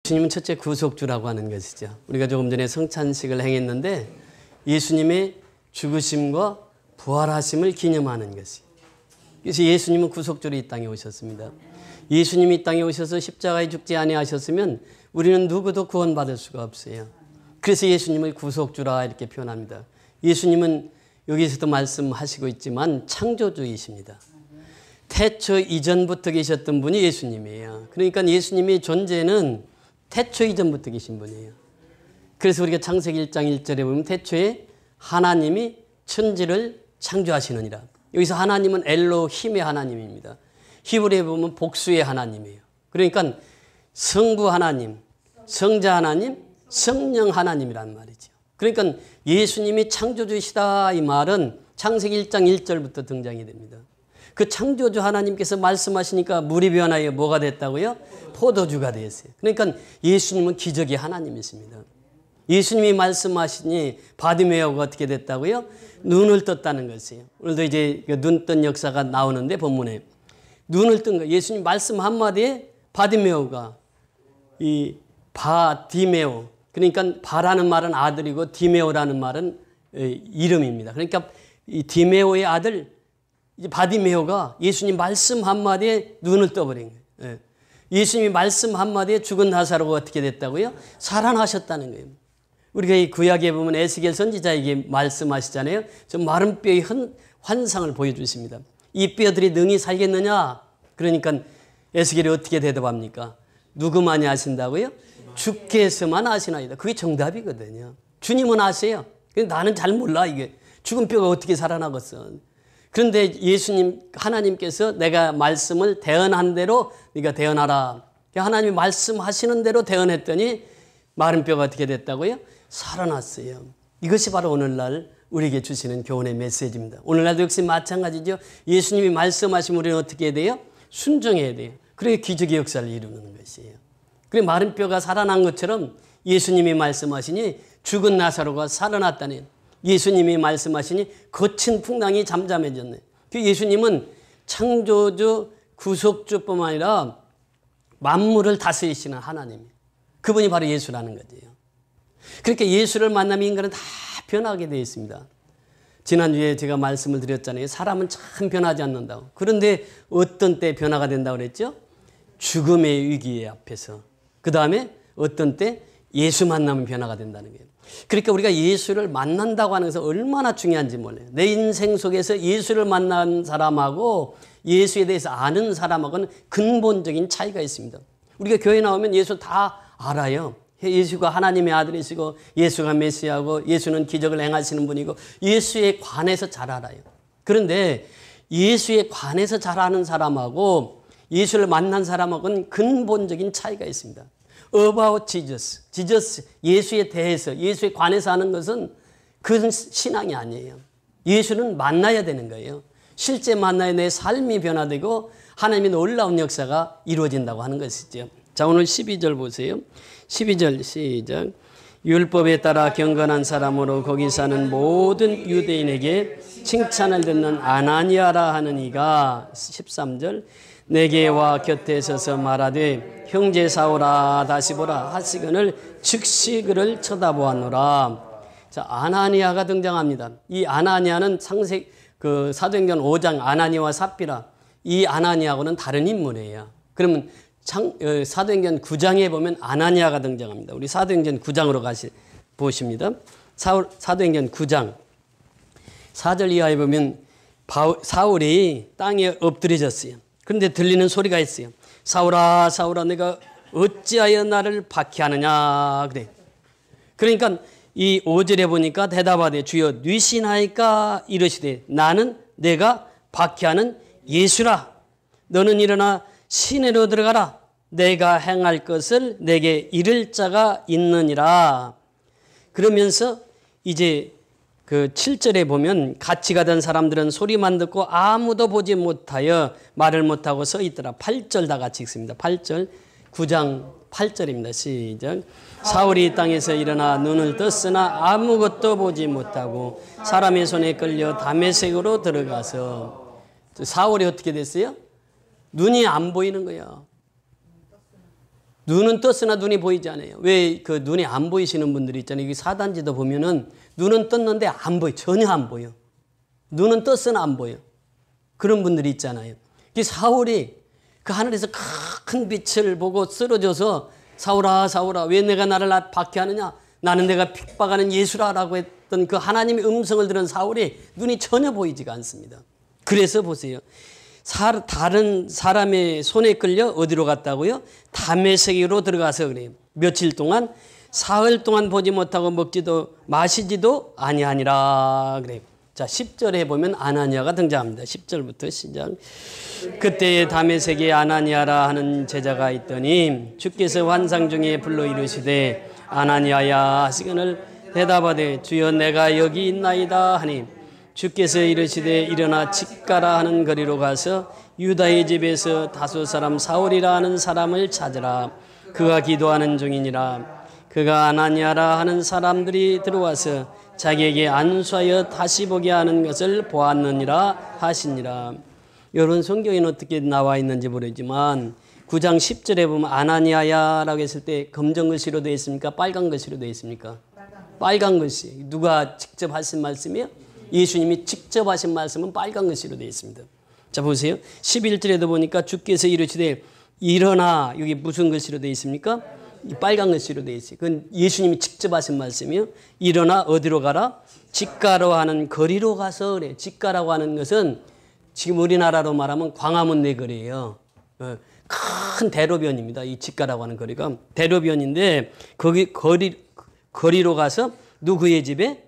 주님은 첫째 구속주라고 하는 것이죠. 우리가 조금 전에 성찬식을 행했는데 예수님의 죽으심과 부활하심을 기념하는 것이. 그래서 예수님은 구속주로 이 땅에 오셨습니다. 예수님이 이 땅에 오셔서 십자가에 죽지 아니하셨으면 우리는 누구도 구원받을 수가 없어요. 그래서 예수님을 구속주라 이렇게 표현합니다. 예수님은 여기서도 말씀하시고 있지만 창조주이십니다. 태초 이전부터 계셨던 분이 예수님이에요. 그러니까 예수님의 존재는 태초 이전부터 계신 분이에요. 그래서 우리가 창세기 1장 1절에 보면 태초에 하나님이 천지를 창조하시느니라. 여기서 하나님은 엘로힘의 하나님입니다. 히브리에 보면 복수의 하나님이에요. 그러니까 성부 하나님, 성자 하나님, 성령 하나님이란 말이죠. 그러니까 예수님이 창조주이시다 이 말은 창세기 1장 1절부터 등장이 됩니다. 그 창조주 하나님께서 말씀하시니까 물이 변하여 뭐가 됐다고요? 포도주가 되었어요. 그러니까 예수님은 기적의 하나님이십니다. 예수님이 말씀하시니 바디메오가 어떻게 됐다고요? 눈을 떴다는 것이에요. 오늘도 이제 눈 뜬 역사가 나오는데 본문에 눈을 뜬 거. 예수님 말씀 한마디에 바디메오가 이 바디메오, 그러니까 바라는 말은 아들이고 디메오라는 말은 이름입니다. 그러니까 이 디메오의 아들 이제 바디메오가 예수님 말씀 한마디에 눈을 떠버린 거예요. 예수님이 말씀 한마디에 죽은 나사로가 어떻게 됐다고요? 살아나셨다는 거예요. 우리가 이 구약에 보면 에스겔 선지자에게 말씀하시잖아요. 저 마른 뼈의 환상을 보여주십니다. 이 뼈들이 능히 살겠느냐? 그러니까 에스겔이 어떻게 대답합니까? 누구만이 아신다고요? 주께서만 아시나이다. 그게 정답이거든요. 주님은 아세요. 근데 나는 잘 몰라 이게. 죽은 뼈가 어떻게 살아나겠어. 그런데 예수님 하나님께서 내가 말씀을 대언한 대로 네가 대언하라. 하나님이 말씀하시는 대로 대언했더니 마른 뼈가 어떻게 됐다고요? 살아났어요. 이것이 바로 오늘날 우리에게 주시는 교훈의 메시지입니다. 오늘날도 역시 마찬가지죠. 예수님이 말씀하시면 우리는 어떻게 해야 돼요? 순종해야 돼요. 그래야 기적의 역사를 이루는 것이에요. 그래 마른 뼈가 살아난 것처럼 예수님이 말씀하시니 죽은 나사로가 살아났다니, 예수님이 말씀하시니 거친 풍랑이 잠잠해졌네. 예수님은 창조주, 구속주뿐만 아니라 만물을 다스리시는 하나님이에요. 그분이 바로 예수라는 거죠. 그러니까 예수를 만나면 인간은 다 변하게 되어 있습니다. 지난주에 제가 말씀을 드렸잖아요. 사람은 참 변하지 않는다고. 그런데 어떤 때 변화가 된다고 그랬죠? 죽음의 위기 앞에서. 그 다음에 어떤 때 예수 만나면 변화가 된다는 거예요. 그러니까 우리가 예수를 만난다고 하는 것은 얼마나 중요한지 몰라요. 내 인생 속에서 예수를 만난 사람하고 예수에 대해서 아는 사람하고는 근본적인 차이가 있습니다. 우리가 교회 나오면 예수 다 알아요. 예수가 하나님의 아들이시고 예수가 메시아고 예수는 기적을 행하시는 분이고 예수에 관해서 잘 알아요. 그런데 예수에 관해서 잘 아는 사람하고 예수를 만난 사람하고는 근본적인 차이가 있습니다. About Jesus, 예수에 대해서 예수에 관해서 하는 것은 그건 신앙이 아니에요. 예수는 만나야 되는 거예요. 실제 만나야 내 삶이 변화되고 하나님의 놀라운 역사가 이루어진다고 하는 것이죠. 자, 오늘 12절 보세요. 12절 시작. 율법에 따라 경건한 사람으로 거기 사는 모든 유대인에게 칭찬을 듣는 아나니아라 하는 이가 13절 내게 와 곁에 서서 말하되 형제 사오라 다시 보라 하시거늘 즉시 그를 쳐다보았노라. 자, 아나니아가 등장합니다. 이 아나니아는 사도행전 5장 아나니아와 삽비라, 이 아나니아하고는 다른 인물이에요. 그러면 사도행전 9장에 보면 아나니아가 등장합니다. 우리 사도행전 9장으로 보십니다. 사도행전 9장 4절 이하에 보면 사울이 땅에 엎드려졌어요. 그런데 들리는 소리가 있어요. 사울아 사울아 내가 어찌하여 나를 박해하느냐 그래. 그러니까 이 5절에 보니까 대답하되 주여 뉘시나이까 이르시되 나는 내가 박해하는 예수라. 너는 일어나 시내로 들어가라. 내가 행할 것을 내게 이를 자가 있느니라. 그러면서 이제 그 7절에 보면 같이 가던 사람들은 소리만 듣고 아무도 보지 못하여 말을 못하고 서 있더라. 8절 다 같이 읽습니다. 8절 9장 8절입니다. 시작. 사울이 땅에서 일어나 눈을 떴으나 아무것도 보지 못하고 사람의 손에 끌려 다메섹으로 들어가서, 사울이 어떻게 됐어요? 눈이 안 보이는 거야. 눈은 떴으나 눈이 보이지 않아요. 왜 그 눈이 안 보이시는 분들이 있잖아요. 여기 사단지도 보면은 눈은 떴는데 안 보여. 전혀 안 보여. 눈은 떴으나 안 보여. 그런 분들이 있잖아요. 이 사울이 그 하늘에서 큰 빛을 보고 쓰러져서 사울아 사울아 왜 내가 나를 박해하느냐. 나는 내가 핍박하는 예수라라고 했던 그 하나님의 음성을 들은 사울이 눈이 전혀 보이지가 않습니다. 그래서 보세요. 다른 사람의 손에 끌려 어디로 갔다고요? 다메섹으로 들어가서 그래요. 며칠 동안 사흘 동안 보지 못하고 먹지도 마시지도 아니하니라 그래요. 자, 10절에 보면 아나니아가 등장합니다. 10절부터 시작. 그때에 다메섹에 아나니아라 하는 제자가 있더니 주께서 환상 중에 불러 이르시되 아나니아야 하시거늘 대답하되 주여 내가 여기 있나이다 하니 주께서 이르시되 일어나 직가라 하는 거리로 가서 유다의 집에서 다소 사람 사울이라 하는 사람을 찾으라. 그가 기도하는 중이니라. 그가 아나니아라 하는 사람들이 들어와서 자기에게 안수하여 다시 보게 하는 것을 보았느니라 하시니라. 이런 성경에는 어떻게 나와 있는지 모르지만 9장 10절에 보면 아나니아야라고 했을 때 검정 글씨로 되어 있습니까? 빨간 글씨로 되어 있습니까? 빨간 글씨. 누가 직접 하신 말씀이에요? 예수님이 직접 하신 말씀은 빨간 글씨로 되어 있습니다. 자 보세요. 11절에도 보니까 주께서 이르시되 일어나. 여기 무슨 글씨로 되어 있습니까? 빨간 글씨로 되어 있어요. 그건 예수님이 직접 하신 말씀이요. 일어나 어디로 가라? 직가로 하는 거리로 가서 그래. 직가라고 하는 것은 지금 우리나라로 말하면 광화문 내거리예요. 큰 대로변입니다. 이 직가라고 하는 거리가 대로변인데 거기 거리로 가서 누구의 집에?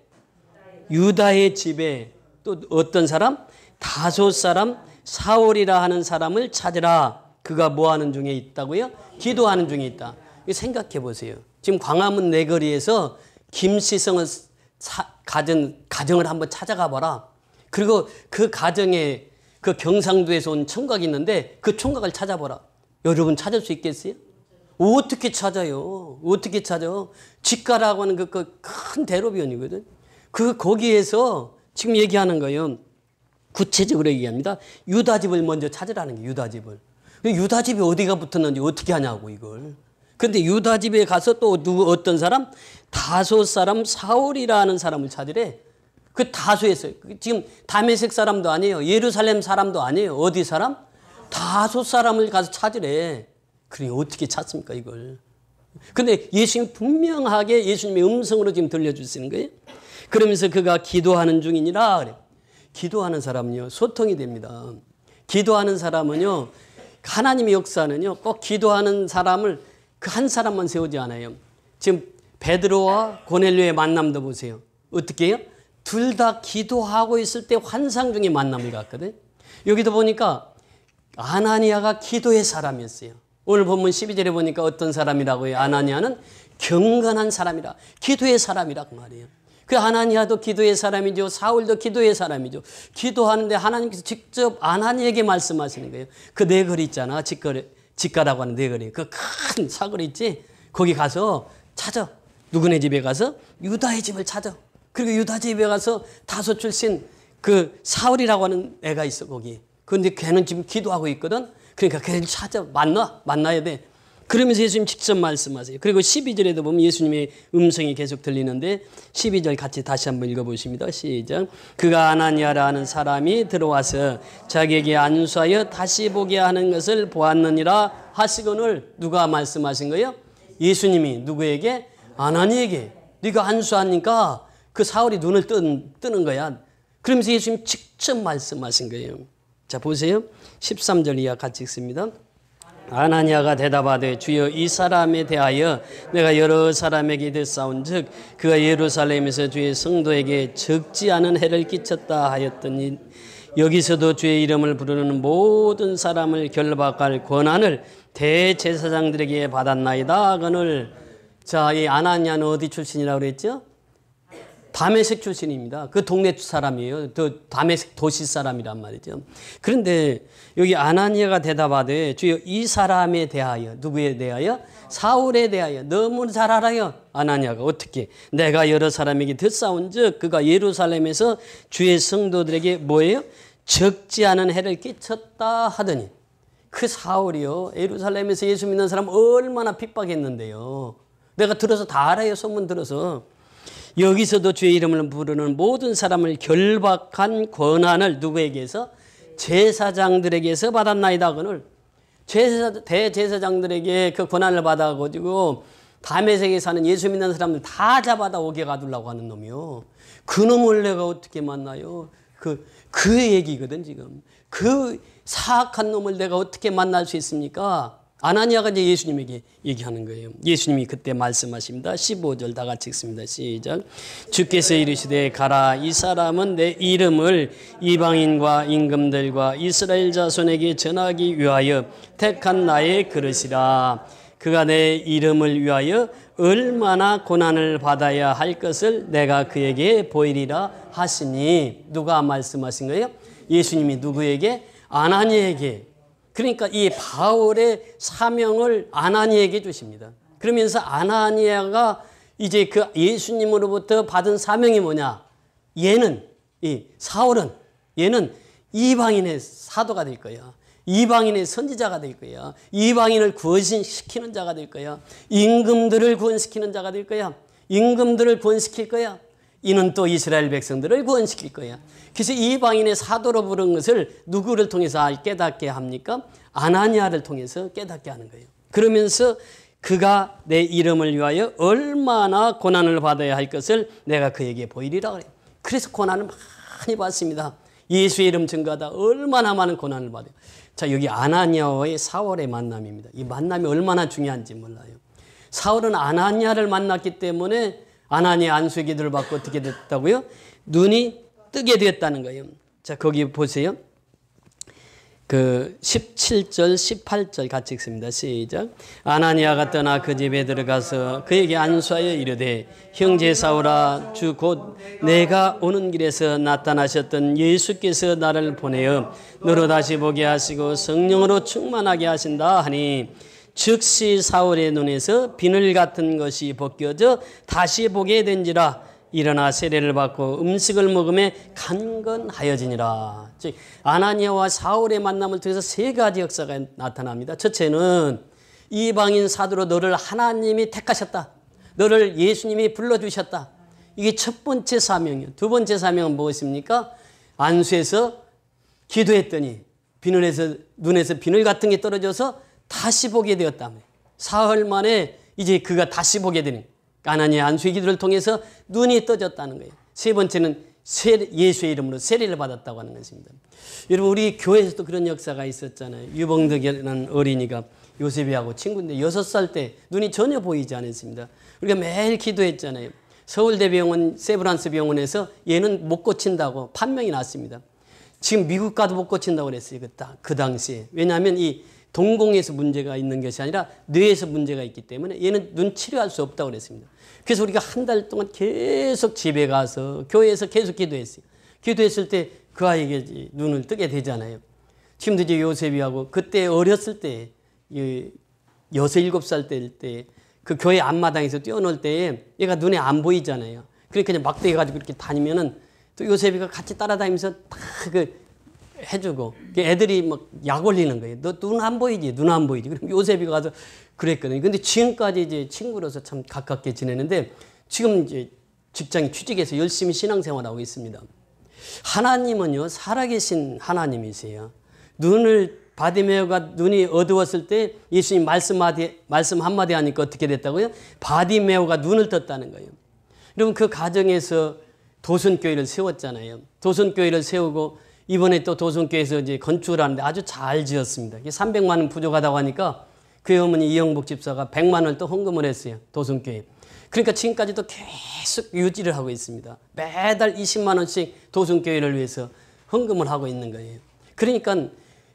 유다의 집에 또 어떤 사람? 다소 사람 사울이라 하는 사람을 찾으라. 그가 뭐 하는 중에 있다고요? 기도하는 중에 있다. 생각해 보세요. 지금 광화문 내거리에서 김시성을 가진 가정을 한번 찾아가 봐라. 그리고 그 가정에 그 경상도에서 온 총각이 있는데 그 총각을 찾아보라. 여러분 찾을 수 있겠어요? 어떻게 찾아요? 어떻게 찾아? 직가라고 하는 그 큰 대로변이거든. 거기에서 지금 얘기하는 거예요. 구체적으로 얘기합니다. 유다집을 먼저 찾으라는 게 유다집을. 유다집이 어디가 붙었는지 어떻게 하냐고 이걸. 그런데 유다집에 가서 또 어떤 사람? 다소 사람 사울이라는 사람을 찾으래. 그 다소에서 지금 다메섹 사람도 아니에요. 예루살렘 사람도 아니에요. 어디 사람? 다소 사람을 가서 찾으래. 그래 어떻게 찾습니까 이걸? 근데 예수님 분명하게 예수님의 음성으로 지금 들려주시는 거예요. 그러면서 그가 기도하는 중이니라 그래. 기도하는 사람은요 소통이 됩니다. 기도하는 사람은요 하나님의 역사는요 꼭 기도하는 사람을 그 한 사람만 세우지 않아요. 지금 베드로와 고넬료의 만남도 보세요. 어떻게 해요? 둘 다 기도하고 있을 때 환상 중에 만남을 갖거든. 여기도 보니까 아나니아가 기도의 사람이었어요. 오늘 본문 12절에 보니까 어떤 사람이라고 해요? 아나니아는 경건한 사람이라. 기도의 사람이라 그 말이에요. 그 아나니아도 기도의 사람이죠. 사울도 기도의 사람이죠. 기도하는데 하나님께서 직접 아나니아에게 말씀하시는 거예요. 그 네거리 있잖아. 직가라고 하는 네거리. 그 큰 사거리 있지? 거기 가서 찾아. 누구네 집에 가서? 유다의 집을 찾아. 그리고 유다 집에 가서 다소 출신 그 사울이라고 하는 애가 있어 거기. 그런데 걔는 지금 기도하고 있거든. 그러니까 걔를 찾아 만나야 돼. 그러면서 예수님 직접 말씀하세요. 그리고 12절에도 보면 예수님의 음성이 계속 들리는데 12절 같이 다시 한번 읽어보십니다. 시작. 그가 아나니아라 하는 사람이 들어와서 자기에게 안수하여 다시 보게 하는 것을 보았느니라 하시거늘. 누가 말씀하신 거예요? 예수님이 누구에게? 아나니에게. 네가 안수하니까 그 사울이 눈을 뜨는 거야. 그러면서 예수님 직접 말씀하신 거예요. 자 보세요. 13절 이하 같이 읽습니다. 아나니아가 대답하되 주여 이 사람에 대하여 내가 여러 사람에게 듣사온즉 그가 예루살렘에서 주의 성도에게 적지 않은 해를 끼쳤다 하였더니 여기서도 주의 이름을 부르는 모든 사람을 결박할 권한을 대제사장들에게 받았나이다 하거늘. 자, 이 아나니아는 어디 출신이라고 그랬죠? 다메섹 출신입니다. 그 동네 사람이에요. 또 다메섹 도시 사람이란 말이죠. 그런데 여기 아나니아가 대답하되 주여 이 사람에 대하여 누구에 대하여? 사울에 대하여 너무 잘 알아요. 아나니아가 어떻게? 내가 여러 사람에게 듣사온즉 그가 예루살렘에서 주의 성도들에게 뭐예요? 적지 않은 해를 끼쳤다 하더니 그 사울이요, 예루살렘에서 예수 믿는 사람 얼마나 핍박했는데요. 내가 들어서 다 알아요. 소문 들어서. 여기서도 주의 이름을 부르는 모든 사람을 결박한 권한을 누구에게서? 제사장들에게서 받았나이다. 그걸 대제사장들에게 그 권한을 받아가지고 다메섹에 사는 예수 믿는 사람들 다 잡아다 옥에 가두려고 하는 놈이요. 그 놈을 내가 어떻게 만나요? 그 얘기거든 지금. 그 사악한 놈을 내가 어떻게 만날 수 있습니까? 아나니아가 이제 예수님에게 얘기하는 거예요. 예수님이 그때 말씀하십니다. 15절 다 같이 읽습니다. 시작. 주께서 이르시되 가라, 이 사람은 내 이름을 이방인과 임금들과 이스라엘 자손에게 전하기 위하여 택한 나의 그릇이라. 그가 내 이름을 위하여 얼마나 고난을 받아야 할 것을 내가 그에게 보이리라 하시니. 누가 말씀하신 거예요? 예수님이 누구에게? 아나니에게. 그러니까 이 바울의 사명을 아나니에게 주십니다. 그러면서 아나니아가 이제 그 예수님으로부터 받은 사명이 뭐냐? 얘는, 이 사울은, 얘는 이방인의 사도가 될 거야. 이방인의 선지자가 될 거야. 이방인을 구원시키는 자가 될 거야. 임금들을 구원시키는 자가 될 거야. 임금들을 구원시킬 거야. 이는 또 이스라엘 백성들을 구원시킬 거야. 그래서 이방인의 사도로 부른 것을 누구를 통해서 깨닫게 합니까? 아나니아를 통해서 깨닫게 하는 거예요. 그러면서 그가 내 이름을 위하여 얼마나 고난을 받아야 할 것을 내가 그에게 보이리라 그래요. 그래서 고난을 많이 받습니다. 예수의 이름 증거하다 얼마나 많은 고난을 받아요. 자, 여기 아나니아와의 사울의 만남입니다. 이 만남이 얼마나 중요한지 몰라요. 사울은 아나니아를 만났기 때문에 아나니아 안수의 기도를 받고 어떻게 됐다고요? 눈이 뜨게 되었다는 거예요. 자, 거기 보세요. 그 17절, 18절 같이 읽습니다. 시작. 아나니아가 떠나 그 집에 들어가서 그에게 안수하여 이르되 형제 사울아, 주 곧 내가 오는 길에서 나타나셨던 예수께서 나를 보내어 너로 다시 보게 하시고 성령으로 충만하게 하신다 하니 즉시 사울의 눈에서 비늘 같은 것이 벗겨져 다시 보게 된지라. 일어나 세례를 받고 음식을 먹음에 강건하여지니라. 즉 아나니아와 사울의 만남을 통해서 세 가지 역사가 나타납니다. 첫째는 이방인 사도로 너를 하나님이 택하셨다. 너를 예수님이 불러주셨다. 이게 첫 번째 사명이에요. 두 번째 사명은 무엇입니까? 안수에서 기도했더니 눈에서 비늘 같은 게 떨어져서 다시 보게 되었다며. 사흘 만에 이제 그가 다시 보게 되는, 아나니아 안수의 기도를 통해서 눈이 떠졌다는 거예요. 세 번째는 예수의 이름으로 세례를 받았다고 하는 것입니다. 여러분, 우리 교회에서도 그런 역사가 있었잖아요. 유봉덕이라는 어린이가 요셉이하고 친구인데 6살 때 눈이 전혀 보이지 않았습니다. 우리가 매일 기도했잖아요. 서울대병원 세브란스 병원에서 얘는 못 고친다고 판명이 났습니다. 지금 미국 가도 못 고친다고 그랬어요. 그 당시에. 왜냐하면 이 동공에서 문제가 있는 것이 아니라 뇌에서 문제가 있기 때문에 얘는 눈 치료할 수 없다고 그랬습니다. 그래서 우리가 한 달 동안 계속 집에 가서 교회에서 계속 기도했어요. 기도했을 때 그 아이에게 눈을 뜨게 되잖아요. 지금도 이제 요셉이하고 그때 어렸을 때 6, 7살 때 그 교회 앞마당에서 뛰어놀 때에 얘가 눈에 안 보이잖아요. 그러니까 그냥 막대기 가지고 이렇게 다니면은 또 요셉이가 같이 따라다니면서 다 해주고 애들이 막 약 올리는 거예요. 너 눈 안 보이지? 눈 안 보이지? 그럼 요셉이가 가서 그랬거든요. 근데 지금까지 이제 친구로서 참 가깝게 지내는데 지금 이제 직장에 취직해서 열심히 신앙생활하고 있습니다. 하나님은요, 살아계신 하나님이세요. 바디메오가 눈이 어두웠을 때 예수님 말씀 한마디 하니까 어떻게 됐다고요? 바디메오가 눈을 떴다는 거예요. 여러분, 그 가정에서 도선교회를 세웠잖아요. 도선교회를 세우고 이번에 또 도선교회에서 이제 건축을 하는데 아주 잘 지었습니다. 300만 원 부족하다고 하니까 그 어머니 이영복 집사가 100만 원을 또 헌금을 했어요. 도선교회. 그러니까 지금까지도 계속 유지를 하고 있습니다. 매달 20만 원씩 도선교회를 위해서 헌금을 하고 있는 거예요. 그러니까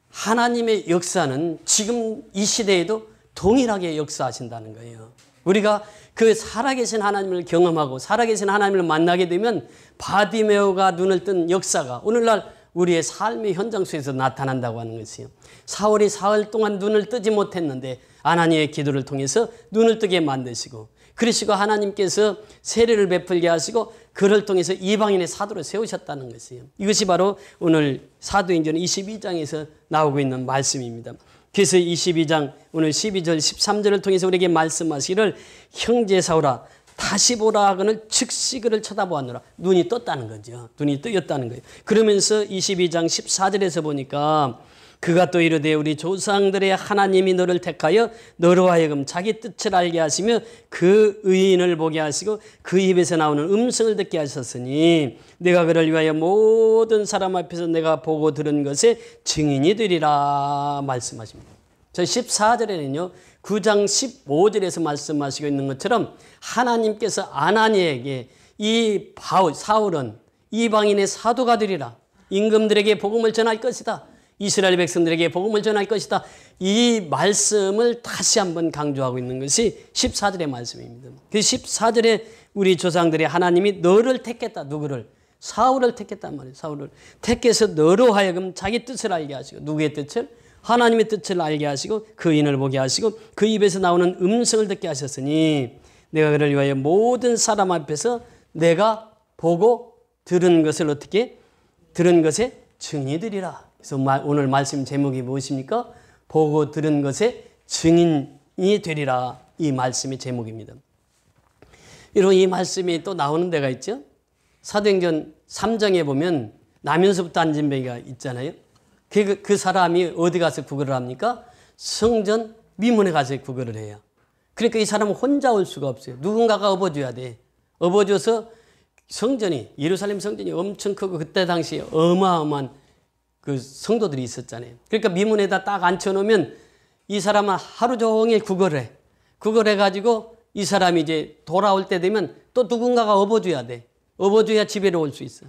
하나님의 역사는 지금 이 시대에도 동일하게 역사하신다는 거예요. 우리가 그 살아계신 하나님을 경험하고 살아계신 하나님을 만나게 되면 바디메오가 눈을 뜬 역사가 오늘날 우리의 삶의 현장 속에서 나타난다고 하는 것이요. 사울이 사흘 동안 눈을 뜨지 못했는데 아나니아의 기도를 통해서 눈을 뜨게 만드시고, 그러시고 하나님께서 세례를 베풀게 하시고 그를 통해서 이방인의 사도를 세우셨다는 것이에요. 이것이 바로 오늘 사도행전 22장에서 나오고 있는 말씀입니다. 그래서 22장 오늘 12절 13절을 통해서 우리에게 말씀하시기를 형제 사울아 다시 보라 하거늘 즉시 그를 쳐다보았노라. 눈이 떴다는 거죠. 눈이 뜨였다는 거예요. 그러면서 22장 14절에서 보니까 그가 또 이르되 우리 조상들의 하나님이 너를 택하여 너로 하여금 자기 뜻을 알게 하시며 그 의인을 보게 하시고 그 입에서 나오는 음성을 듣게 하셨으니 내가 그를 위하여 모든 사람 앞에서 내가 보고 들은 것에 증인이 되리라 말씀하십니다. 저 14절에는요 9장 15절에서 말씀하시고 있는 것처럼 하나님께서 아나니에게 이 사울은 이방인의 사도가 되리라. 임금들에게 복음을 전할 것이다. 이스라엘 백성들에게 복음을 전할 것이다. 이 말씀을 다시 한번 강조하고 있는 것이 14절의 말씀입니다. 그 14절에 우리 조상들의 하나님이 너를 택했다. 누구를? 사울을 택했단 말이에요. 사울을 택해서 너로 하여금 자기 뜻을 알게 하시고 누구의 뜻을? 하나님의 뜻을 알게 하시고 그 인을 보게 하시고 그 입에서 나오는 음성을 듣게 하셨으니 내가 그를 위하여 모든 사람 앞에서 내가 보고 들은 것을 어떻게? 들은 것에 증인이 되리라. 그래서 오늘 말씀 제목이 무엇입니까? 보고 들은 것에 증인이 되리라. 이 말씀의 제목입니다. 이런 이 말씀이 또 나오는 데가 있죠. 사도행전 3장에 보면 나면서부터 안진뱅이가 있잖아요. 그 사람이 어디 가서 구걸을 합니까? 성전 미문에 가서 구걸을 해요. 그러니까 이 사람은 혼자 올 수가 없어요. 누군가가 업어줘야 돼. 업어줘서 성전이 예루살렘 성전이 엄청 크고 그때 당시에 어마어마한 그 성도들이 있었잖아요. 그러니까 미문에다 딱 앉혀놓으면 이 사람은 하루 종일 구걸해. 구걸해가지고 이 사람이 이제 돌아올 때 되면 또 누군가가 업어줘야 돼. 업어줘야 집에로 올 수 있어.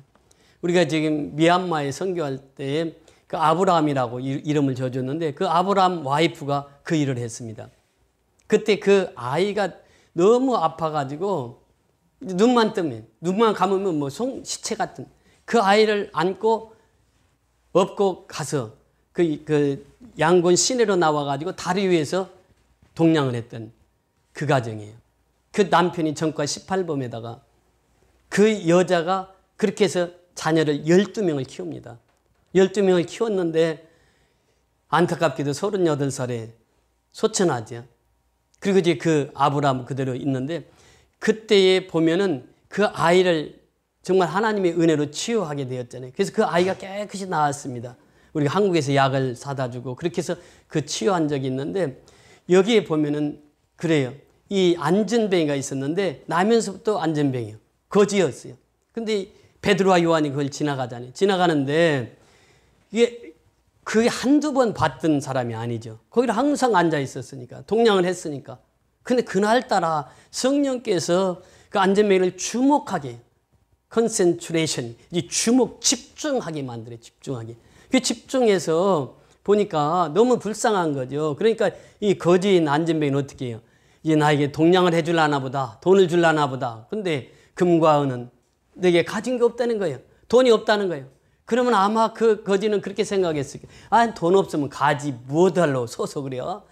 우리가 지금 미얀마에 선교할 때 그 아브라함이라고 이름을 지어줬는데 그 아브라함 와이프가 그 일을 했습니다. 그때 그 아이가 너무 아파가지고 눈만 뜨면 눈만 감으면 뭐 시체 같은 그 아이를 안고 업고 가서 그 양곤 시내로 나와가지고 다리 위에서 동냥을 했던 그 가정이에요. 그 남편이 전과 18범에다가 그 여자가 그렇게 해서 자녀를 12명을 키웁니다. 12명을 키웠는데 안타깝게도 38살에 소천하죠. 그리고 이제 그 아브라함 그대로 있는데 그때에 보면은 그 아이를 정말 하나님의 은혜로 치유하게 되었잖아요. 그래서 그 아이가 깨끗이 나았습니다. 우리가 한국에서 약을 사다 주고 그렇게 해서 그 치유한 적이 있는데 여기에 보면은 그래요. 이 안전뱅이가 있었는데 나면서부터 안전뱅이요. 거지였어요. 근데 베드로와 요한이 그걸 지나가잖아요. 지나가는데 이게 그게 한두 번 봤던 사람이 아니죠. 거기를 항상 앉아 있었으니까 동냥을 했으니까. 근데 그날따라 성령께서 그 안전뱅이를 주목하게 컨센트레이션, 집중하게 만들어요. 집중하게. 그 집중해서 보니까 너무 불쌍한 거죠. 그러니까 이 거지인 안전뱅이는 어떻게 해요? 이제 나에게 동냥을 해줄라나 보다. 돈을 줄라나 보다. 근데 금과 은은 내게 가진 게 없다는 거예요. 돈이 없다는 거예요. 그러면 아마 그 거지는 그렇게 생각했을 거예요. 아, 돈 없으면 가지 뭐달로 서서 그래요.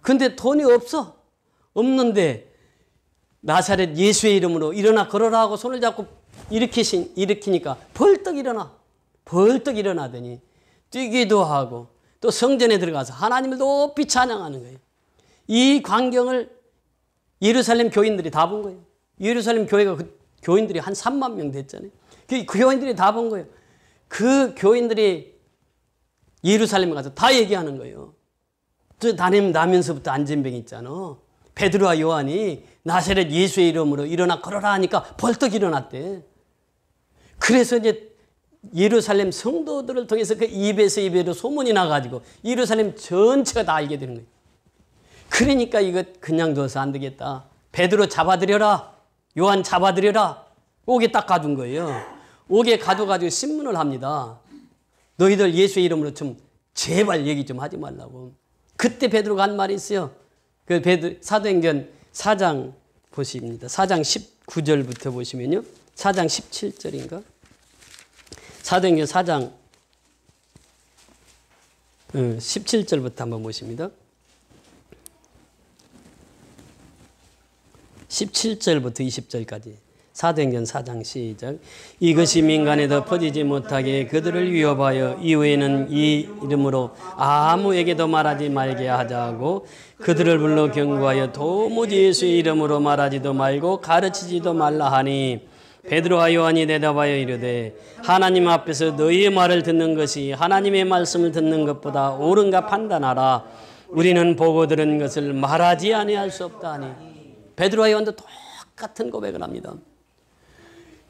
근데 돈이 없어. 없는데 나사렛 예수의 이름으로 일어나 걸어라 하고 손을 잡고 일으키니까 벌떡 일어나. 벌떡 일어나더니 뛰기도 하고 또 성전에 들어가서 하나님을 높이 찬양하는 거예요. 이 광경을 예루살렘 교인들이 다 본 거예요. 예루살렘 교회가 그 교인들이 한 3만 명 됐잖아요. 그 교인들이 다 본 거예요. 그 교인들이 예루살렘에 가서 다 얘기하는 거예요. 나면서부터 안전뱅이 있잖아. 베드로와 요한이 나사렛 예수의 이름으로 일어나 걸어라 하니까 벌떡 일어났대. 그래서 이제 예루살렘 성도들을 통해서 그 입에서 입에로 소문이 나가지고 예루살렘 전체가 다 알게 되는 거예요. 그러니까 이거 그냥 둬서 안 되겠다. 베드로 잡아들여라. 요한 잡아들여라. 옥에 딱 가둔 거예요. 옥에 가둬가지고 신문을 합니다. 너희들 예수의 이름으로 좀 제발 얘기 좀 하지 말라고. 그때 베드로가 한 말이 있어요. 그 사도행전 4장 보십니다. 4장 19절부터 보시면요. 4장 17절인가? 사도행전 4장 17절부터 한번 보십니다. 17절부터 20절까지. 사도행전 4장 시작. 이것이 민간에도 퍼지지 못하게 그들을 위협하여 이후에는 이 이름으로 아무에게도 말하지 말게 하자고 그들을 불러 경고하여 도무지 예수의 이름으로 말하지도 말고 가르치지도 말라 하니 베드로와 요한이 대답하여 이르되 하나님 앞에서 너희의 말을 듣는 것이 하나님의 말씀을 듣는 것보다 옳은가 판단하라. 우리는 보고 들은 것을 말하지 아니할 수 없다 하니 베드로와 요한도 똑같은 고백을 합니다.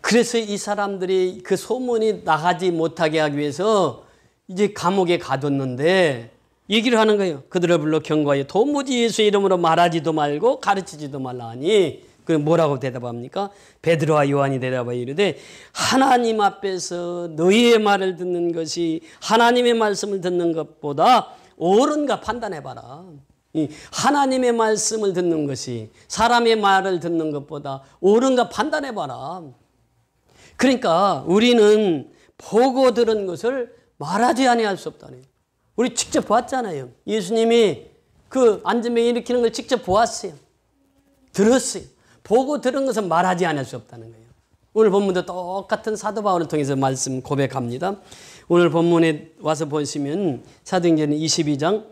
그래서 이 사람들이 그 소문이 나가지 못하게 하기 위해서 이제 감옥에 가뒀는데 얘기를 하는 거예요. 그들을 불러 경고하여 도무지 예수의 이름으로 말하지도 말고 가르치지도 말라 하니 그 뭐라고 대답합니까? 베드로와 요한이 대답하여 이르되 하나님 앞에서 너희의 말을 듣는 것이 하나님의 말씀을 듣는 것보다 옳은가 판단해봐라. 하나님의 말씀을 듣는 것이 사람의 말을 듣는 것보다 옳은가 판단해봐라. 그러니까 우리는 보고 들은 것을 말하지 아니할 수 없다네. 우리 직접 보았잖아요. 예수님이 그 안전병 일으키는 걸 직접 보았어요. 들었어요. 보고 들은 것은 말하지 않을 수 없다는 거예요. 오늘 본문도 똑같은 사도 바울을 통해서 말씀 고백합니다. 오늘 본문에 와서 보시면 사도행전 22장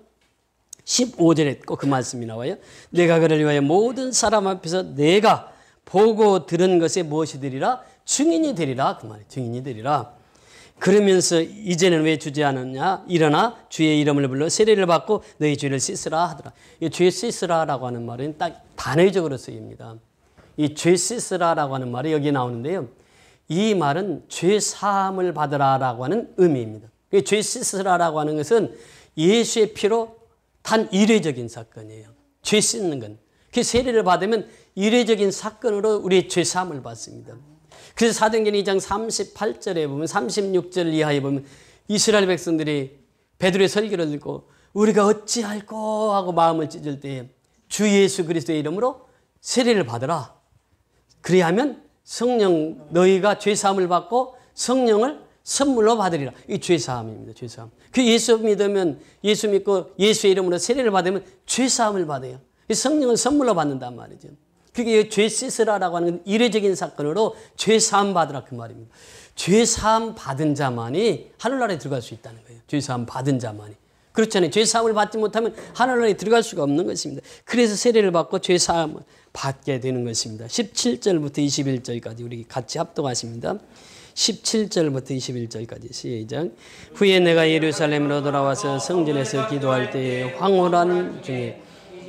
15절에 꼭 그 말씀이 나와요. 내가 그를 위하여 모든 사람 앞에서 내가 보고 들은 것에 무엇이 되리라? 증인이 되리라. 그 말이에요. 증인이 되리라. 그러면서 이제는 왜 주저하느냐? 일어나 주의 이름을 불러 세례를 받고 너희 죄를 씻으라 하더라. 이 죄 씻으라라고 하는 말은 딱 단어적으로 쓰입니다. 이 죄 씻으라라고 하는 말이 여기 나오는데요. 이 말은 죄 사함을 받으라라고 하는 의미입니다. 죄 씻으라라고 하는 것은 예수의 피로 단 이례적인 사건이에요. 죄 씻는 건. 그 세례를 받으면 이례적인 사건으로 우리의 죄 사함을 받습니다. 그래서 사도행전 2장 38절에 보면 36절 이하에 보면 이스라엘 백성들이 베드로의 설교를 듣고 우리가 어찌할꼬 하고 마음을 찢을 때에 주 예수 그리스도의 이름으로 세례를 받으라. 그리하면 성령 너희가 죄사함을 받고 성령을 선물로 받으리라. 이 죄사함입니다. 죄사함. 그 예수 믿으면 예수 믿고 예수의 이름으로 세례를 받으면 죄사함을 받아요. 성령을 선물로 받는단 말이죠. 그게 죄 씻으라라고 하는 이례적인 사건으로 죄사함 받으라 그 말입니다. 죄사함 받은 자만이 하늘나라에 들어갈 수 있다는 거예요. 죄사함 받은 자만이. 그렇잖아요. 죄사함을 받지 못하면 하늘나라에 들어갈 수가 없는 것입니다. 그래서 세례를 받고 죄사함을 받게 되는 것입니다. 17절부터 21절까지 우리 같이 합독하십니다. 17절부터 21절까지 시작. 후에 내가 예루살렘으로 돌아와서 성전에서 기도할 때에 황홀한 중에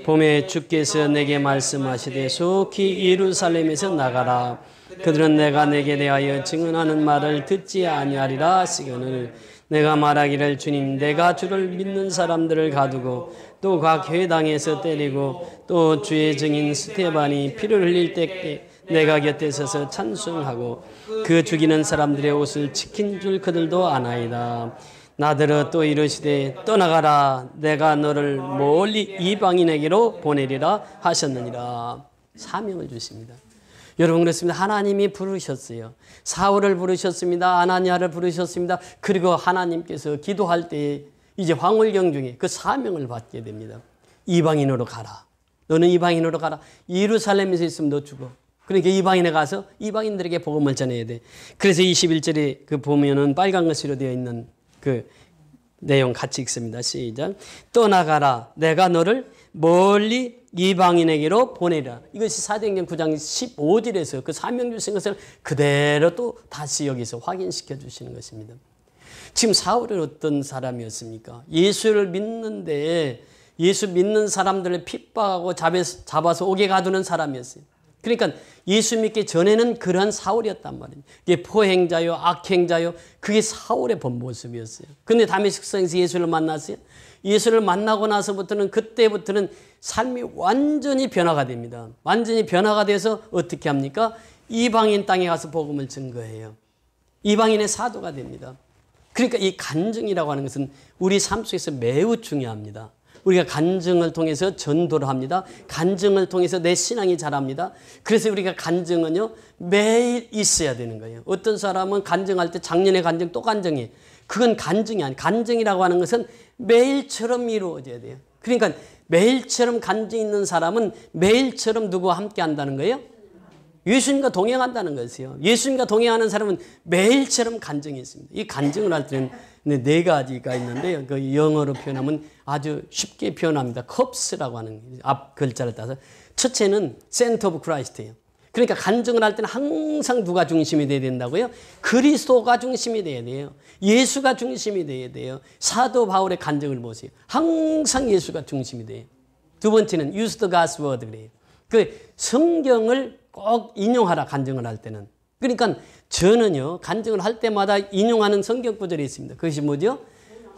봄에 주께서 내게 말씀하시되 속히 예루살렘에서 나가라. 그들은 내가 내게 대하여 증언하는 말을 듣지 아니하리라 하시거늘 내가 말하기를 주님 내가 주를 믿는 사람들을 가두고 또 각 회당에서 때리고 또 주의 증인 스테반이 피를 흘릴 때 내가 곁에 서서 찬송하고 그 죽이는 사람들의 옷을 지킨 줄 그들도 아나이다. 나더러 또 이르시되 떠나가라. 내가 너를 멀리 이방인에게로 보내리라 하셨느니라. 사명을 주십니다. 여러분 그렇습니다. 하나님이 부르셨어요. 사울을 부르셨습니다. 아나니아를 부르셨습니다. 그리고 하나님께서 기도할 때 이제 황홀경 중에 그 사명을 받게 됩니다. 이방인으로 가라. 너는 이방인으로 가라. 예루살렘에서 있으면 너 죽어. 그러니까 이방인에 가서 이방인들에게 복음을 전해야 돼. 그래서 21절에 그 보면은 빨간 것으로 되어 있는 그 내용 같이 읽습니다. 시작. 떠나가라. 내가 너를 멀리 이방인에게로 보내라. 이것이 사도행전 9장 15절에서 그 사명 주신 것을 그대로 또 다시 여기서 확인시켜 주시는 것입니다. 지금 사울은 어떤 사람이었습니까? 예수를 믿는데 예수 믿는 사람들을 핍박하고 잡아서 옥에 가두는 사람이었어요. 그러니까 예수 믿기 전에는 그러한 사울이었단 말입니다. 이게 포행자요, 악행자요, 그게 사울의 본 모습이었어요. 그런데 다메섹성에서 예수를 만났어요. 예수를 만나고 나서부터는 그때부터는 삶이 완전히 변화가 됩니다. 완전히 변화가 돼서 어떻게 합니까? 이방인 땅에 가서 복음을 증거해요. 이방인의 사도가 됩니다. 그러니까 이 간증이라고 하는 것은 우리 삶 속에서 매우 중요합니다. 우리가 간증을 통해서 전도를 합니다. 간증을 통해서 내 신앙이 자랍니다. 그래서 우리가 간증은요 매일 있어야 되는 거예요. 어떤 사람은 간증할 때 작년에 간증 또 간증해. 그건 간증이 아니에요. 간증이라고 하는 것은 매일처럼 이루어져야 돼요. 그러니까 매일처럼 간증 있는 사람은 매일처럼 누구와 함께 한다는 거예요? 예수님과 동행한다는 것이요. 예수님과 동행하는 사람은 매일처럼 간증이 있습니다. 이 간증을 할 때는 네 가지가 있는데요. 그 영어로 표현하면 아주 쉽게 표현합니다. 컵스라고 하는 앞 글자를 따서 첫째는 센터 오브 크라이스트예요. 그러니까 간증을 할 때는 항상 누가 중심이 돼야 된다고요? 그리스도가 중심이 돼야 돼요. 예수가 중심이 돼야 돼요. 사도 바울의 간증을 보세요. 항상 예수가 중심이 돼요. 두 번째는 use the God's word 그래요. 그 성경을 꼭 인용하라 간증을 할 때는. 그러니까 저는요 간증을 할 때마다 인용하는 성경 구절이 있습니다. 그것이 뭐죠?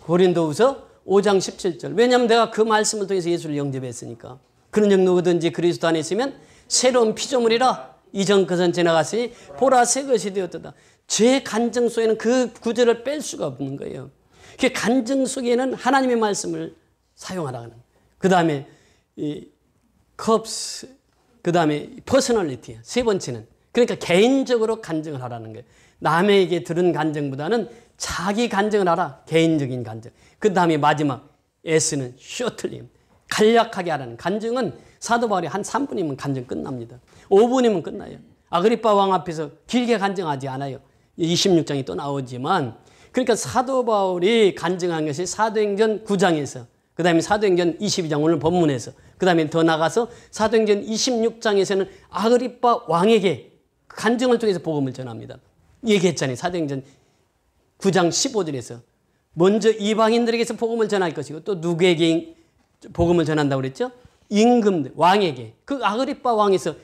고린도후서 5장 17절. 왜냐하면 내가 그 말씀을 통해서 예수를 영접했으니까. 그런즉 누구든지 그리스도 안에 있으면 새로운 피조물이라 이전 것은 지나갔으니 보라 새 것이 되었다. 제 간증 속에는 그 구절을 뺄 수가 없는 거예요. 그 간증 속에는 하나님의 말씀을 사용하라는. 그 다음에 이 컵스, 그 다음에 퍼스널리티. 세 번째는 그러니까 개인적으로 간증을 하라는 거예요. 남에게 들은 간증보다는 자기 간증을 하라. 개인적인 간증. 그 다음에 마지막 S는 쇼틀림. 간략하게 하라는. 간증은 사도 바울이 한 3분이면 간증 끝납니다. 5분이면 끝나요. 아그리빠 왕 앞에서 길게 간증하지 않아요. 26장이 또 나오지만 그러니까 사도 바울이 간증한 것이 사도행전 9장에서 그 다음에 사도행전 22장 오늘 본문에서 그 다음에 더 나가서 사도행전 26장에서는 아그리빠 왕에게 간증을 통해서 복음을 전합니다. 얘기했잖아요. 사도행전 9장 15절에서 먼저 이방인들에게서 복음을 전할 것이고 또 누구에게 복음을 전한다고 그랬죠? 임금 왕에게. 그 아그리빠 왕에서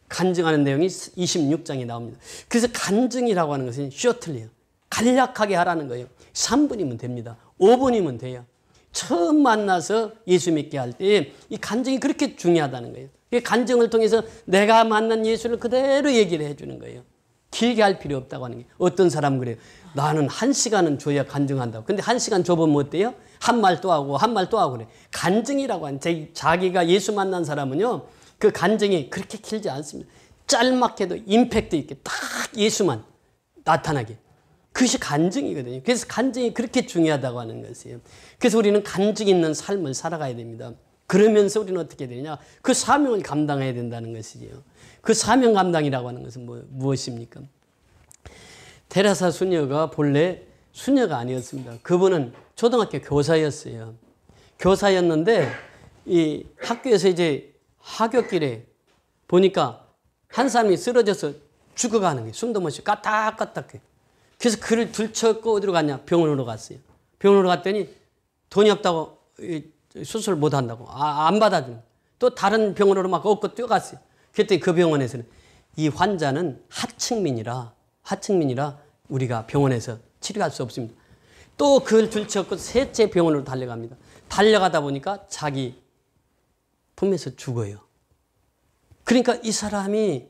간증하는 내용이 26장에 나옵니다. 그래서 간증이라고 하는 것은 쇼틀리요. 간략하게 하라는 거예요. 3분이면 됩니다. 5분이면 돼요. 처음 만나서 예수 믿게 할 때 이 간증이 그렇게 중요하다는 거예요. 이 간증을 통해서 내가 만난 예수를 그대로 얘기를 해주는 거예요. 길게 할 필요 없다고 하는 게. 어떤 사람은 그래요. 나는 1시간은 줘야 간증한다고. 근데 1시간 줘보면 어때요? 한 말 또 하고 한 말 또 하고 그래. 간증이라고 하는 자기가 예수 만난 사람은요. 그 간증이 그렇게 길지 않습니다. 짤막해도 임팩트 있게 딱 예수만 나타나게. 그것이 간증이거든요. 그래서 간증이 그렇게 중요하다고 하는 것이에요. 그래서 우리는 간증 있는 삶을 살아가야 됩니다. 그러면서 우리는 어떻게 되냐? 그 사명을 감당해야 된다는 것이지요. 그 사명 감당이라고 하는 것은 무엇입니까? 테레사 수녀가 본래 수녀가 아니었습니다. 그분은 초등학교 교사였어요. 교사였는데 이 학교에서 이제 하굣길에 보니까 한 사람이 쓰러져서 죽어가는 거예요. 숨도 못 쉬고 까딱까딱해. 그래서 그를 들쳤고 어디로 갔냐? 병원으로 갔어요. 병원으로 갔더니 돈이 없다고 수술 못 한다고 안 받아주는. 또 다른 병원으로 막 업고 뛰어갔어요. 그랬더니 그 병원에서는 이 환자는 하층민이라 우리가 병원에서 치료할 수 없습니다. 또 그걸 들쳤고 셋째 병원으로 달려갑니다. 달려가다 보니까 자기 품에서 죽어요. 그러니까 이 사람이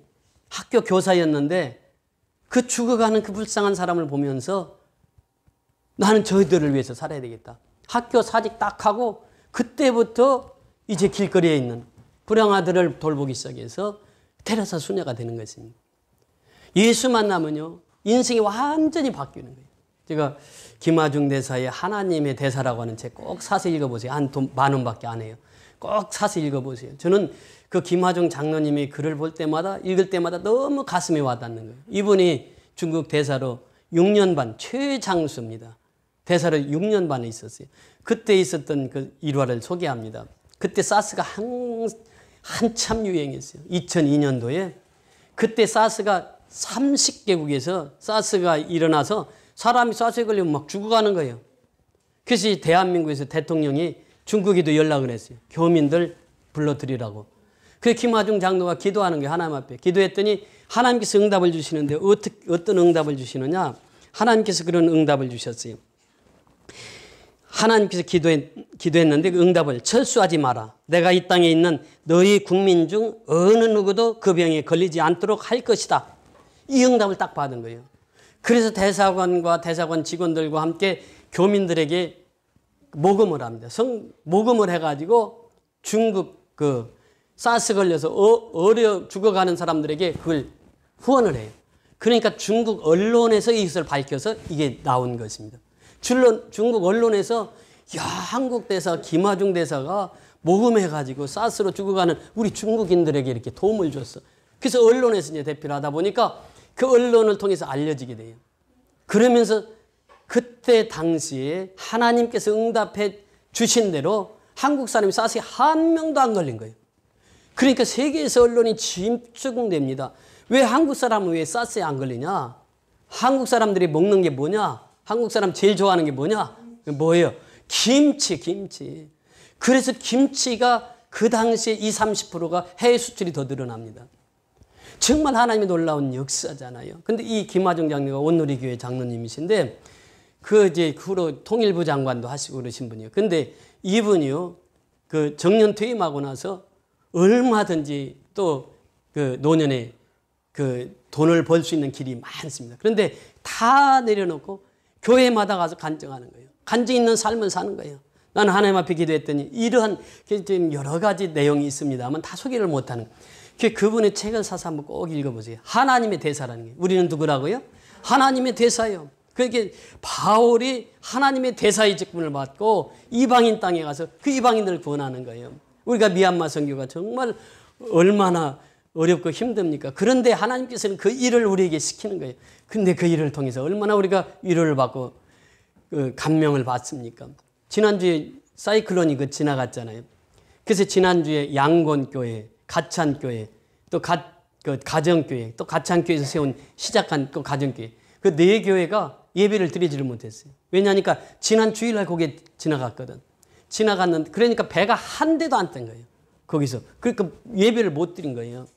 학교 교사였는데 그 죽어가는 그 불쌍한 사람을 보면서 나는 저희들을 위해서 살아야 되겠다. 학교 사직 딱 하고 그때부터 이제 길거리에 있는 불량아들을 돌보기 시작해서 테레사 수녀가 되는 것입니다. 예수 만나면요. 인생이 완전히 바뀌는 거예요. 제가 김하중 대사의 하나님의 대사라고 하는 책 꼭 사서 읽어보세요. 한 돈 10,000원밖에 안 해요. 꼭 사서 읽어보세요. 저는 그 김하중 장로님이 글을 볼 때마다 읽을 때마다 너무 가슴에 와닿는 거예요. 이분이 중국 대사로 6년 반 최장수입니다. 대사로 6년 반에 있었어요. 그때 있었던 그 일화를 소개합니다. 그때 사스가 한참 유행했어요. 2002년도에 그때 사스가 30개국에서 사스가 일어나서 사람이 사스에 걸리면 막 죽어가는 거예요. 그래서 대한민국에서 대통령이 중국에도 연락을 했어요. 교민들 불러들이라고. 그래서 김하중 장로가 기도하는 게 하나님 앞에. 기도했더니 하나님께서 응답을 주시는데 어떤 응답을 주시느냐. 하나님께서 그런 응답을 주셨어요. 하나님께서 기도했는데 그 응답을 철수하지 마라. 내가 이 땅에 있는 너희 국민 중 어느 누구도 그 병에 걸리지 않도록 할 것이다. 이 응답을 딱 받은 거예요. 그래서 대사관과 대사관 직원들과 함께 교민들에게 모금을 합니다. 모금을 해가지고 중국 그 사스 걸려서 어려 죽어가는 사람들에게 그걸 후원을 해요. 그러니까 중국 언론에서 이것을 밝혀서 이게 나온 것입니다. 중국 언론에서 야, 한국 대사 김하중 대사가 모금해가지고 사스로 죽어가는 우리 중국인들에게 이렇게 도움을 줬어. 그래서 언론에서 이제 대표를 하다 보니까 그 언론을 통해서 알려지게 돼요. 그러면서 그때 당시에 하나님께서 응답해 주신 대로 한국 사람이 사스에 한 명도 안 걸린 거예요. 그러니까 세계에서 언론이 집중됩니다. 왜 한국 사람은 왜 사스에 안 걸리냐? 한국 사람들이 먹는 게 뭐냐? 한국 사람 제일 좋아하는 게 뭐냐? 뭐예요? 김치. 그래서 김치가 그 당시에 20, 30%가 해외 수출이 더 늘어납니다. 정말 하나님의 놀라운 역사잖아요. 근데 이 김하중 장로가 온누리교회 장로님이신데 그 이제 후로 통일부 장관도 하시고 그러신 분이에요. 근데 이분이요, 그 정년 퇴임하고 나서 얼마든지 또 그 노년에 그 돈을 벌 수 있는 길이 많습니다. 그런데 다 내려놓고 교회마다 가서 간증하는 거예요. 간증 있는 삶을 사는 거예요. 나는 하나님 앞에 기도했더니 이러한 여러 가지 내용이 있습니다만 다 소개를 못하는 거예요. 그분의 책을 사서 한번 꼭 읽어보세요. 하나님의 대사라는 게. 우리는 누구라고요? 하나님의 대사요. 그렇게 바울이 하나님의 대사의 직분을 받고 이방인 땅에 가서 그 이방인들을 구원하는 거예요. 우리가 미얀마 선교가 정말 얼마나 어렵고 힘듭니까? 그런데 하나님께서는 그 일을 우리에게 시키는 거예요. 근데 그 일을 통해서 얼마나 우리가 위로를 받고 감명을 받습니까? 지난주에 사이클론이 지나갔잖아요. 그래서 지난주에 양곤교회, 가찬교회, 또 가정교회, 또 가찬교회에서 시작한 또 가정교회. 그 네 교회가 예배를 드리지를 못했어요. 왜냐하니까 지난 주일날 거기에 지나갔거든. 지나갔는데 그러니까 배가 한 대도 안 뜬 거예요. 거기서. 그러니까 예배를 못 드린 거예요.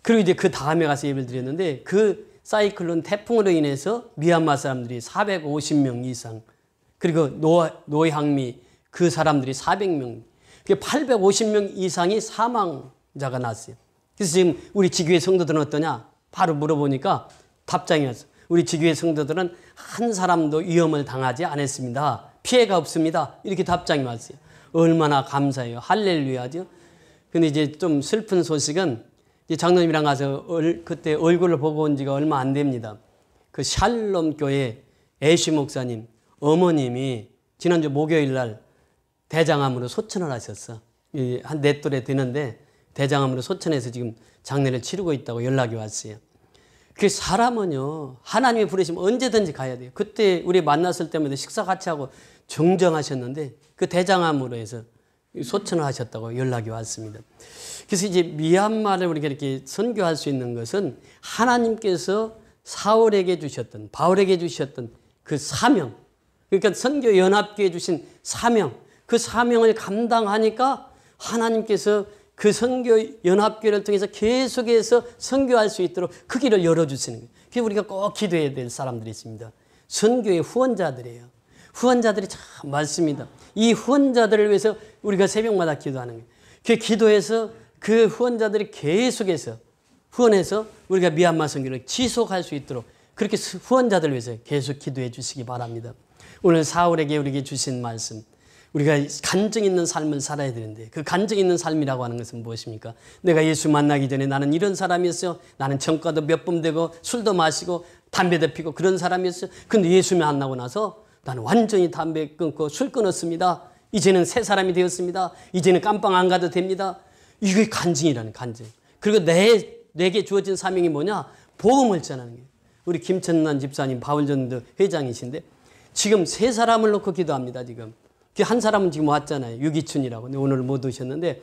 그리고 이제 그 다음에 가서 예배를 드렸는데 그 사이클론 태풍으로 인해서 미얀마 사람들이 450명 이상, 그리고 노향미 그 사람들이 400명, 850명 이상이 사망자가 났어요. 그래서 지금 우리 지교회 성도들은 어떠냐? 바로 물어보니까 답장이 왔어요. 우리 지교회 성도들은 한 사람도 위험을 당하지 않았습니다. 피해가 없습니다. 이렇게 답장이 왔어요. 얼마나 감사해요. 할렐루야죠. 근데 이제 좀 슬픈 소식은 이제 장로님이랑 가서 그때 얼굴을 보고 온 지가 얼마 안 됩니다. 그 샬롬 교회 애쉬 목사님 어머님이 지난주 목요일 날 대장암으로 소천을 하셨어. 한 네 또래 되는데 대장암으로 소천해서 지금 장례를 치르고 있다고 연락이 왔어요. 그 사람은요, 하나님이 부르시면 언제든지 가야 돼요. 그때 우리 만났을 때마다 식사 같이 하고 정정하셨는데 그 대장암으로 해서 소천을 하셨다고 연락이 왔습니다. 그래서 이제 미얀마를 우리가 이렇게 선교할 수 있는 것은 하나님께서 사울에게 주셨던, 바울에게 주셨던 그 사명, 그러니까 선교연합교회에 주신 사명, 그 사명을 감당하니까 하나님께서 그 선교연합교회를 통해서 계속해서 선교할 수 있도록 그 길을 열어주시는 거예요. 그래서 우리가 꼭 기도해야 될 사람들이 있습니다. 선교의 후원자들이에요. 후원자들이 참 많습니다. 이 후원자들을 위해서 우리가 새벽마다 기도하는 거예요. 그 기도해서 그 후원자들이 계속해서 후원해서 우리가 미얀마 선교를 지속할 수 있도록 그렇게 후원자들을 위해서 계속 기도해 주시기 바랍니다. 오늘 사울에게 우리에게 주신 말씀, 우리가 간증 있는 삶을 살아야 되는데 그 간증 있는 삶이라고 하는 것은 무엇입니까? 내가 예수 만나기 전에 나는 이런 사람이었어요. 나는 전과도 몇 번 되고 술도 마시고 담배도 피고 그런 사람이었어요. 근데 예수 만나고 나서 나는 완전히 담배 끊고 술 끊었습니다. 이제는 새 사람이 되었습니다. 이제는 깜빵 안 가도 됩니다. 이게 간증이라는 간증. 그리고 내게 주어진 사명이 뭐냐? 복음을 전하는 거예요. 우리 김천란 집사님, 바울전도 회장이신데 지금 세 사람을 놓고 기도합니다. 지금 한 사람은 지금 왔잖아요. 유기춘이라고. 오늘 못 오셨는데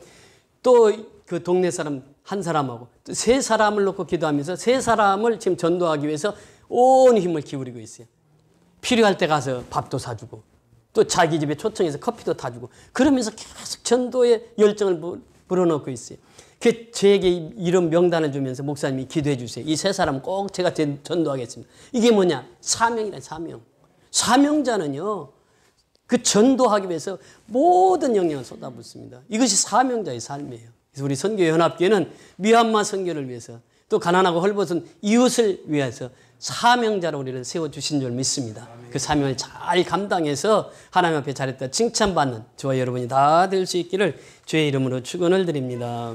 또 그 동네 사람 한 사람하고 세 사람을 놓고 기도하면서 세 사람을 지금 전도하기 위해서 온 힘을 기울이고 있어요. 필요할 때 가서 밥도 사주고 또 자기 집에 초청해서 커피도 타주고 그러면서 계속 전도의 열정을 불어넣고 있어요. 저에게 이런 명단을 주면서 목사님이 기도해 주세요. 이 세 사람 꼭 제가 전도하겠습니다. 이게 뭐냐? 사명이란 사명. 사명자는요, 그 전도하기 위해서 모든 영향을 쏟아붓습니다. 이것이 사명자의 삶이에요. 그래서 우리 선교연합교회는 미얀마 선교를 위해서 또 가난하고 헐벗은 이웃을 위해서 사명자로 우리를 세워주신 줄 믿습니다. 그 사명을 잘 감당해서 하나님 앞에 잘했다 칭찬받는 저와 여러분이 다 될 수 있기를 주의 이름으로 축원을 드립니다.